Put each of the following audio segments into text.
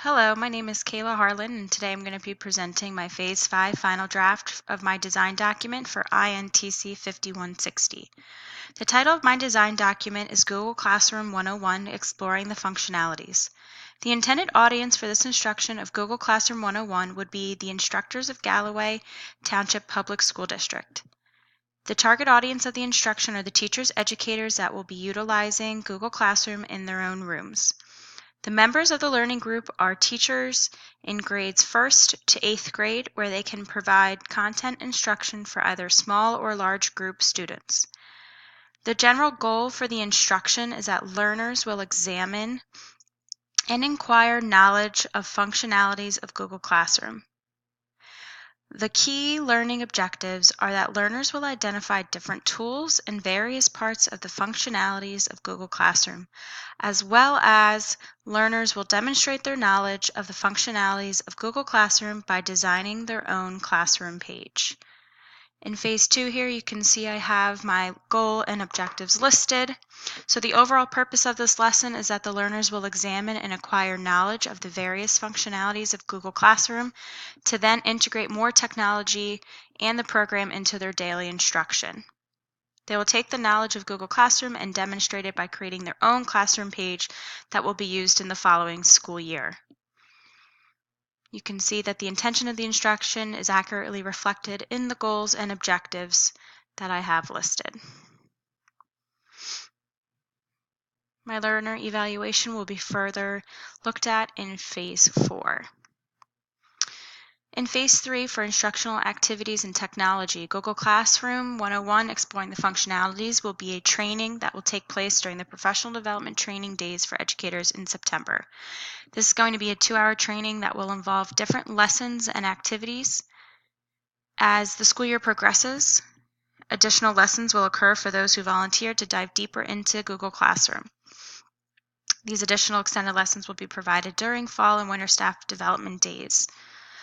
Hello, my name is Kayla Harlan, and today I'm going to be presenting my Phase 5 final draft of my design document for INTC 5160. The title of my design document is Google Classroom 101, Exploring the Functionalities. The intended audience for this instruction of Google Classroom 101 would be the instructors of Galloway Township Public School District. The target audience of the instruction are the teachers, educators that will be utilizing Google Classroom in their own rooms. The members of the learning group are teachers in grades 1st to 8th grade, where they can provide content instruction for either small or large group students. The general goal for the instruction is that learners will examine and inquire knowledge of functionalities of Google Classroom. The key learning objectives are that learners will identify different tools and various parts of the functionalities of Google Classroom, as well as learners will demonstrate their knowledge of the functionalities of Google Classroom by designing their own classroom page. In Phase 2 here, you can see I have my goal and objectives listed. So the overall purpose of this lesson is that the learners will examine and acquire knowledge of the various functionalities of Google Classroom to then integrate more technology and the program into their daily instruction. They will take the knowledge of Google Classroom and demonstrate it by creating their own classroom page that will be used in the following school year. You can see that the intention of the instruction is accurately reflected in the goals and objectives that I have listed. My learner evaluation will be further looked at in Phase 4. In Phase 3 for instructional activities and technology, Google Classroom 101 Exploring the Functionalities will be a training that will take place during the Professional Development Training Days for educators in September. This is going to be a 2-hour training that will involve different lessons and activities. As the school year progresses, additional lessons will occur for those who volunteer to dive deeper into Google Classroom. These additional extended lessons will be provided during fall and winter staff development days.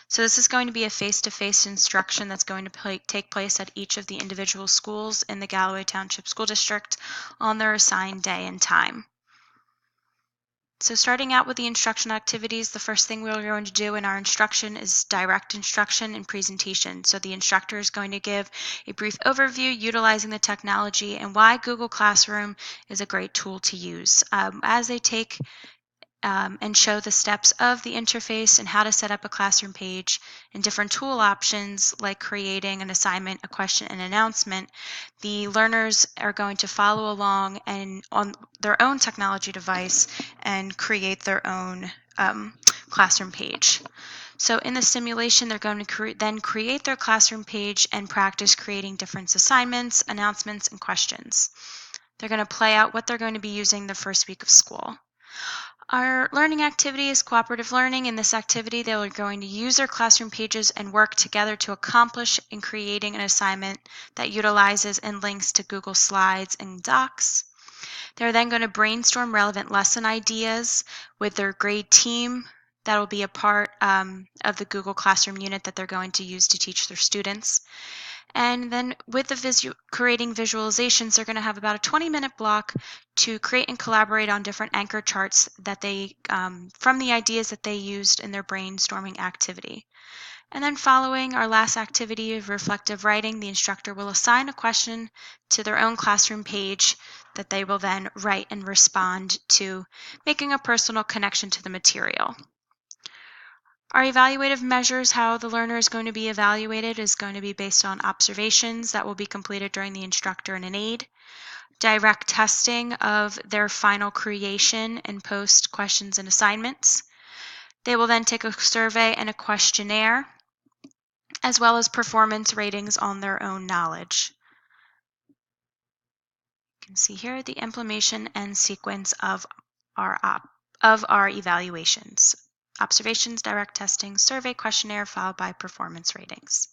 So this is going to be a face-to-face instruction that's going to take place at each of the individual schools in the Galloway Township School District on their assigned day and time. So starting out with the instructional activities, the first thing we're going to do in our instruction is direct instruction and presentation. So the instructor is going to give a brief overview utilizing the technology and why Google Classroom is a great tool to use. As they take and show the steps of the interface and how to set up a classroom page and different tool options like creating an assignment, a question, and announcement, the learners are going to follow along and on their own technology device and create their own classroom page. So in the simulation, they're going to then create their classroom page and practice creating different assignments, announcements, and questions. They're going to play out what they're going to be using the first week of school. Our learning activity is cooperative learning. In this activity, they are going to use their classroom pages and work together to accomplish in creating an assignment that utilizes and links to Google Slides and Docs. They're then going to brainstorm relevant lesson ideas with their grade team that will be a part of the Google Classroom unit that they're going to use to teach their students. And then with the creating visualizations, they're going to have about a 20-minute block to create and collaborate on different anchor charts that they, from the ideas that they used in their brainstorming activity. And then following our last activity of reflective writing, the instructor will assign a question to their own classroom page that they will then write and respond to, making a personal connection to the material. Our evaluative measures, how the learner is going to be evaluated, is going to be based on observations that will be completed during the instructor and an aide, direct testing of their final creation and post questions and assignments. They will then take a survey and a questionnaire, as well as performance ratings on their own knowledge. You can see here the implementation and sequence of our evaluations. Observations, direct testing, survey, questionnaire, followed by performance ratings.